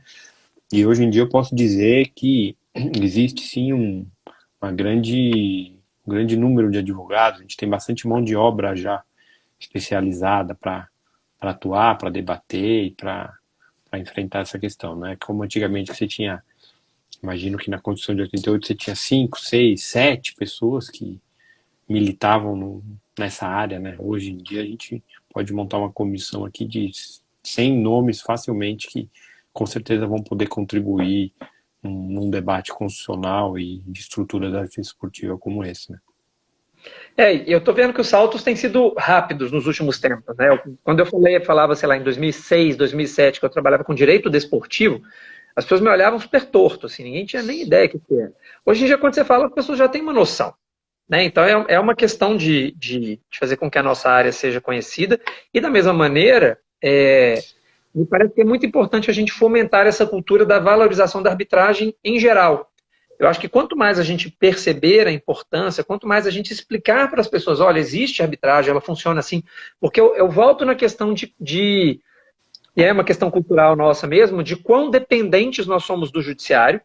E hoje em dia eu posso dizer que existe sim um grande número de advogados, a gente tem bastante mão de obra já especializada para atuar, para debater e para enfrentar essa questão, né? Como antigamente você tinha, imagino que na Constituição de 88 você tinha 5, 6, 7 pessoas que militavam nessa área, né? Hoje em dia a gente pode montar uma comissão aqui de 100 nomes facilmente que com certeza vão poder contribuir num debate constitucional e de estrutura da justiça esportiva como esse, né? Eu estou vendo que os saltos têm sido rápidos nos últimos tempos, né? Quando eu falava, sei lá, em 2006, 2007, que eu trabalhava com direito desportivo, as pessoas me olhavam super torto, assim, ninguém tinha nem ideia do que era. Hoje em dia, quando você fala, as pessoas já têm uma noção, né? Então, é uma questão de fazer com que a nossa área seja conhecida e, da mesma maneira, me parece que é muito importante a gente fomentar essa cultura da valorização da arbitragem em geral. Eu acho que quanto mais a gente perceber a importância, quanto mais a gente explicar para as pessoas, olha, existe arbitragem, ela funciona assim, porque eu volto na questão e é uma questão cultural nossa mesmo, de quão dependentes nós somos do judiciário,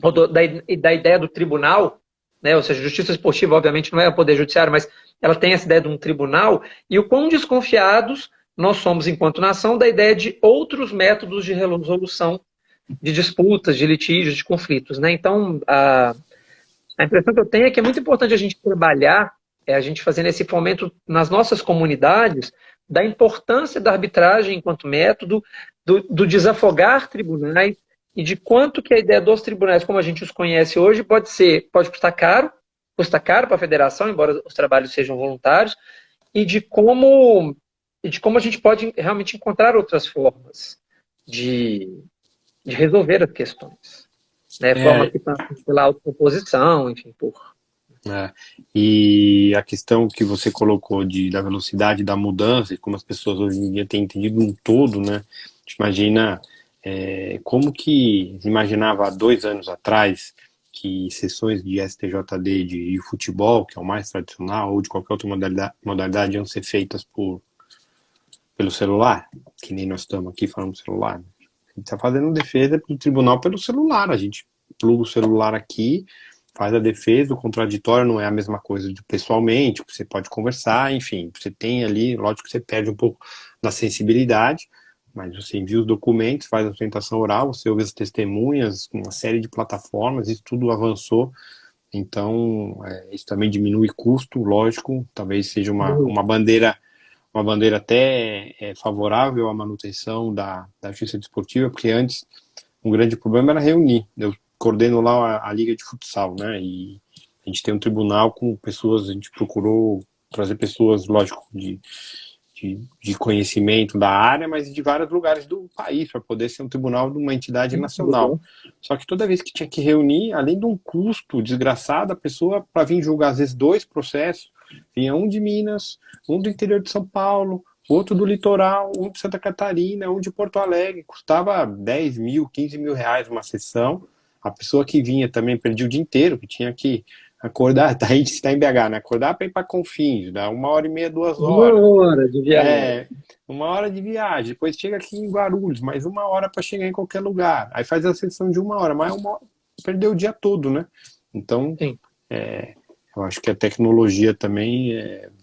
ou da ideia do tribunal, né? Ou seja, justiça esportiva, obviamente, não é o poder judiciário, mas ela tem essa ideia de um tribunal, e o quão desconfiados nós somos, enquanto nação, da ideia de outros métodos de resolução de disputas, de litígios, de conflitos, né? Então, a impressão que eu tenho é que é muito importante a gente trabalhar, a gente fazendo esse fomento nas nossas comunidades, da importância da arbitragem enquanto método, do desafogar tribunais e de quanto que a ideia dos tribunais, como a gente os conhece hoje, pode custar caro para a federação, embora os trabalhos sejam voluntários, e de como a gente pode realmente encontrar outras formas de resolver as questões, né? Formas que passam pela autocomposição, enfim, E a questão que você colocou da velocidade da mudança e como as pessoas hoje em dia têm entendido um todo, né? A gente imagina como que imaginava há 2 anos atrás que sessões de STJD de futebol, que é o mais tradicional, ou de qualquer outra modalidade iam ser feitas pelo celular, que nem nós estamos aqui falando do celular. A gente está fazendo defesa do tribunal pelo celular, a gente pluga o celular aqui, faz a defesa, o contraditório não é a mesma coisa de pessoalmente, você pode conversar, enfim, você tem ali, lógico que você perde um pouco da sensibilidade, mas você envia os documentos, faz a sustentação oral, você ouve as testemunhas, uma série de plataformas, isso tudo avançou, então isso também diminui custo, lógico, talvez seja uma bandeira até favorável à manutenção da justiça desportiva, porque antes um grande problema era reunir. Eu coordeno lá a Liga de Futsal, né? E a gente tem um tribunal com pessoas, a gente procurou trazer pessoas, lógico, de conhecimento da área, mas de vários lugares do país, para poder ser um tribunal de uma entidade nacional. Só que toda vez que tinha que reunir, além de um custo desgraçado, a pessoa, para vir julgar, às vezes, 2 processos, vinha um de Minas, um do interior de São Paulo, outro do litoral, um de Santa Catarina, um de Porto Alegre. Custava 10 mil, 15 mil reais uma sessão. A pessoa que vinha também perdia o dia inteiro, que tinha que acordar, a gente está em BH, né? Acordar para ir para Confins, dá 1h30, 2 horas. 1 hora de viagem. É, 1 hora de viagem. Depois chega aqui em Guarulhos, mais 1 hora para chegar em qualquer lugar. Aí faz a sessão de 1 hora, mas perdeu o dia todo, né? Então, Sim. eu acho que a tecnologia também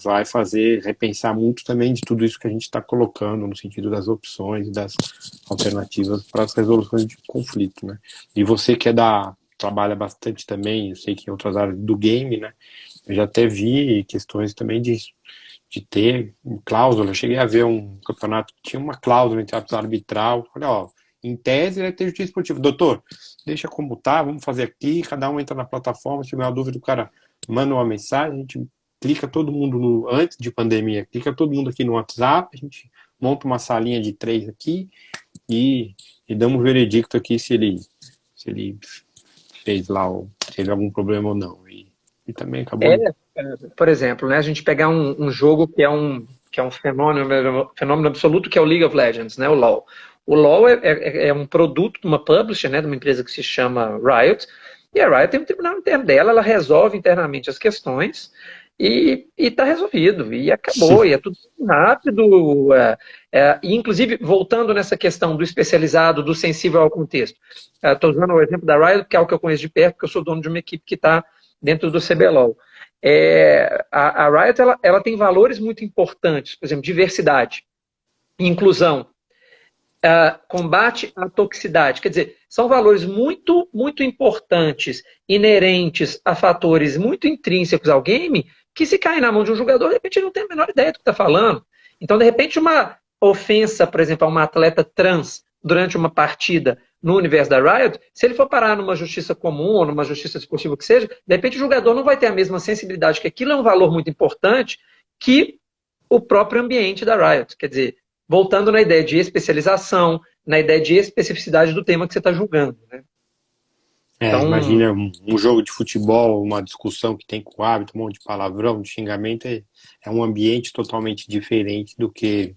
vai fazer repensar muito também de tudo isso que a gente está colocando no sentido das opções e das alternativas para as resoluções de conflito, né? E você que trabalha bastante também, eu sei que em outras áreas do game, né? Eu já até vi questões também de ter cláusula. Eu cheguei a ver um campeonato que tinha uma cláusula entre árbitro arbitral. Falei, ó, em tese vai ter justiça esportiva. Doutor, deixa como tá, vamos fazer aqui, cada um entra na plataforma, se tiver uma dúvida, o cara manda uma mensagem, a gente clica todo mundo antes de pandemia, clica todo mundo aqui no WhatsApp, a gente monta uma salinha de 3 aqui e damos um veredicto aqui se ele fez lá, ou teve algum problema ou não. E também acabou. Por exemplo, né, a gente pegar um jogo que é um fenômeno absoluto, que é o League of Legends, né, o LoL. O LoL é um produto de uma publisher, né, de uma empresa que se chama Riot, e a Riot tem um tribunal interno dela, ela resolve internamente as questões e está resolvido, e acabou, e é tudo rápido. E inclusive, voltando nessa questão do especializado, do sensível ao contexto, estou usando o exemplo da Riot, que é o que eu conheço de perto, porque eu sou dono de uma equipe que está dentro do CBLOL. A Riot ela tem valores muito importantes, por exemplo, diversidade, inclusão, combate à toxicidade. Quer dizer, são valores muito, muito importantes, inerentes a fatores muito intrínsecos ao game, que se caem na mão de um jogador, de repente ele não tem a menor ideia do que está falando. Então, de repente, uma ofensa, por exemplo, a uma atleta trans durante uma partida no universo da Riot, se ele for parar numa justiça comum ou numa justiça esportiva que seja, de repente o jogador não vai ter a mesma sensibilidade, que aquilo é um valor muito importante, que o próprio ambiente da Riot. Quer dizer, voltando na ideia de especialização, na ideia de especificidade do tema que você está julgando, né? Então, Imagina um jogo de futebol, uma discussão que tem com o árbitro, um monte de palavrão, de xingamento, é um ambiente totalmente diferente do que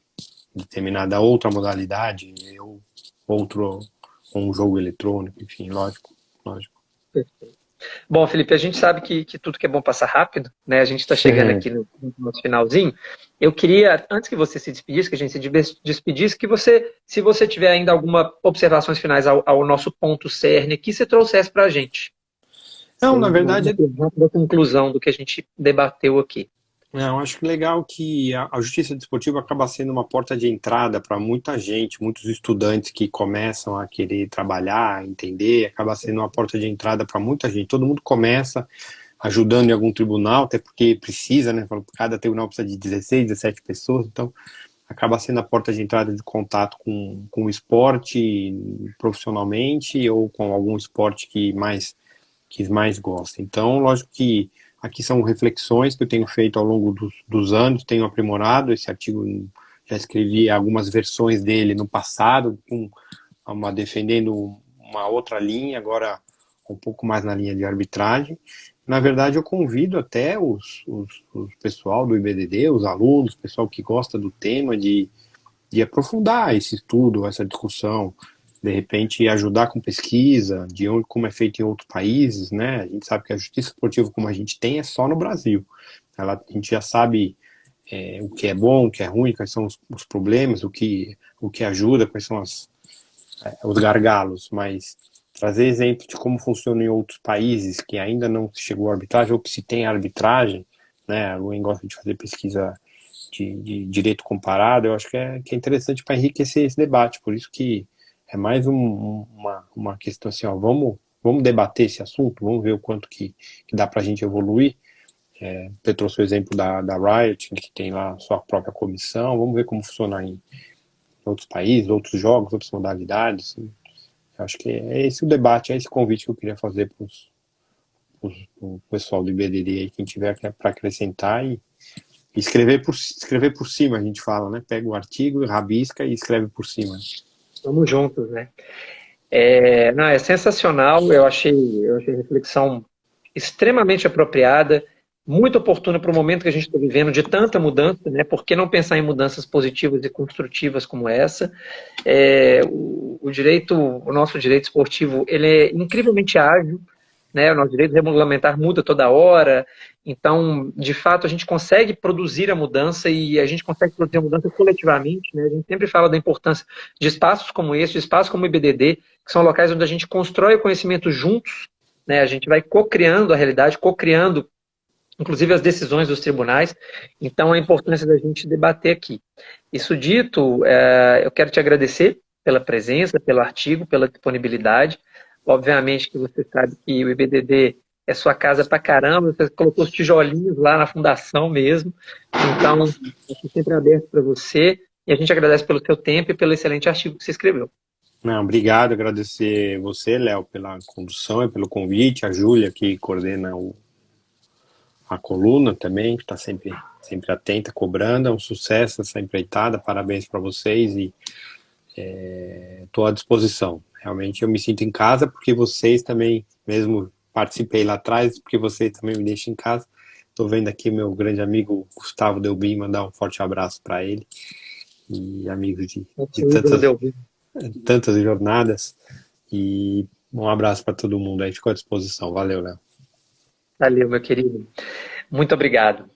determinada outra modalidade, ou um jogo eletrônico, enfim, lógico. bom, Felipe, a gente sabe que tudo que é bom passa rápido, né? A gente está chegando aqui no nosso finalzinho. Eu queria, antes que você se despedisse, que a gente se despedisse, que você, se você tiver ainda alguma observações finais ao nosso ponto cerne aqui, você trouxesse para a gente. Não, na verdade, da conclusão do que a gente debateu aqui. eu acho que legal que a justiça desportiva acaba sendo uma porta de entrada para muita gente, muitos estudantes que começam a querer trabalhar, entender, acaba sendo uma porta de entrada para muita gente. Todo mundo começa ajudando em algum tribunal, até porque precisa, né? Cada tribunal precisa de 16, 17 pessoas, então acaba sendo a porta de entrada de contato com o esporte profissionalmente ou com algum esporte que mais gosta. Então, lógico que aqui são reflexões que eu tenho feito ao longo dos anos, tenho aprimorado esse artigo, já escrevi algumas versões dele no passado, defendendo uma outra linha, agora um pouco mais na linha de arbitragem. Na verdade, eu convido até o pessoal do IBDD, os alunos, o pessoal que gosta do tema, de aprofundar esse estudo, essa discussão, de repente ajudar com pesquisa, como é feito em outros países, né? A gente sabe que a justiça esportiva como a gente tem é só no Brasil. A gente já sabe o que é bom, o que é ruim, quais são os problemas, o que ajuda, quais são os gargalos, mas trazer exemplo de como funciona em outros países que ainda não chegou à arbitragem ou que se tem arbitragem, né? Alguém gosta de fazer pesquisa de direito comparado, eu acho que é interessante para enriquecer esse debate, por isso que é mais uma questão assim, ó, vamos debater esse assunto, vamos ver o quanto que dá para a gente evoluir. Você trouxe o exemplo da Riot, que tem lá a sua própria comissão, vamos ver como funciona em outros países, outros jogos, outras modalidades. Eu acho que é esse o debate, é esse convite que eu queria fazer para o pessoal do IBDD aí, quem tiver para acrescentar e escrever por cima, a gente fala, né? Pega o artigo, rabisca e escreve por cima. Vamos juntos, né? Não, é sensacional, eu achei a reflexão extremamente apropriada, muito oportuna para o momento que a gente está vivendo de tanta mudança, né? Por que não pensar em mudanças positivas e construtivas como essa? O nosso direito esportivo, ele é incrivelmente ágil, né? O nosso direito regulamentar muda toda hora, então, de fato, a gente consegue produzir a mudança e a gente consegue produzir a mudança coletivamente, né? A gente sempre fala da importância de espaços como esse, de espaços como o IBDD, que são locais onde a gente constrói o conhecimento juntos, né? A gente vai co-criando a realidade, co-criando inclusive as decisões dos tribunais. Então, a importância da gente debater aqui. Isso dito, eu quero te agradecer pela presença, pelo artigo, pela disponibilidade. Obviamente que você sabe que o IBDD é sua casa pra caramba, você colocou os tijolinhos lá na fundação mesmo. Então, eu estou sempre aberto para você e a gente agradece pelo seu tempo e pelo excelente artigo que você escreveu. Não, obrigado, agradecer você, Léo, pela condução e pelo convite, a Júlia, que coordena a coluna também, que está sempre atenta, cobrando, é um sucesso essa empreitada, parabéns para vocês e estou à disposição. Realmente eu me sinto em casa porque vocês também, mesmo participei lá atrás, porque vocês também me deixam em casa. Estou vendo aqui meu grande amigo Gustavo Delbim, mandar um forte abraço para ele e amigos de tantas jornadas. E um abraço para todo mundo aí, ficou à disposição. Valeu, Léo. Valeu, meu querido. Muito obrigado.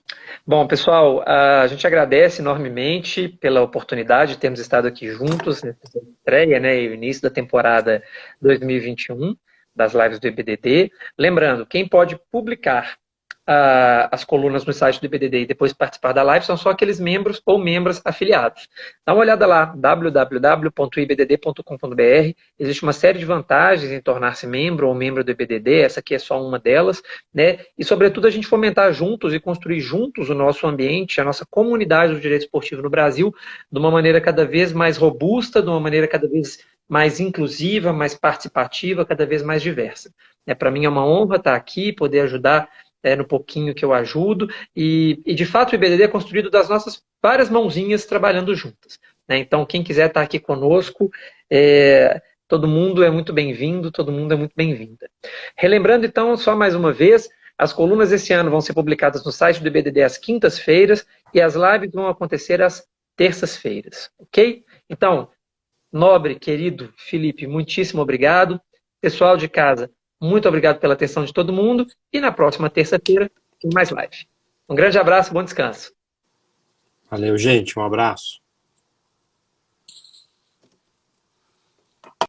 Bom, pessoal, a gente agradece enormemente pela oportunidade de termos estado aqui juntos nessa estreia, né, e o início da temporada 2021 das lives do IBDD. Lembrando, quem pode publicar as colunas no site do IBDD e depois participar da live são só aqueles membros ou membros afiliados. Dá uma olhada lá, www.ibdd.com.br. Existe uma série de vantagens em tornar-se membro ou membro do IBDD, essa aqui é só uma delas, né? E, sobretudo, a gente fomentar juntos e construir juntos o nosso ambiente, a nossa comunidade do direito esportivo no Brasil, de uma maneira cada vez mais robusta, de uma maneira cada vez mais inclusiva, mais participativa, cada vez mais diversa. Para mim é uma honra estar aqui, poder ajudar no pouquinho que eu ajudo, e de fato o IBDD é construído das nossas várias mãozinhas trabalhando juntas, né? Então, quem quiser estar aqui conosco, todo mundo é muito bem-vindo, todo mundo é muito bem-vinda. Relembrando, então, só mais uma vez, as colunas esse ano vão ser publicadas no site do IBDD às quintas-feiras, e as lives vão acontecer às terças-feiras, ok? Então, nobre, querido Felipe, muitíssimo obrigado. Pessoal de casa, muito obrigado pela atenção de todo mundo. E na próxima terça-feira tem mais live. Um grande abraço, bom descanso. Valeu, gente. Um abraço.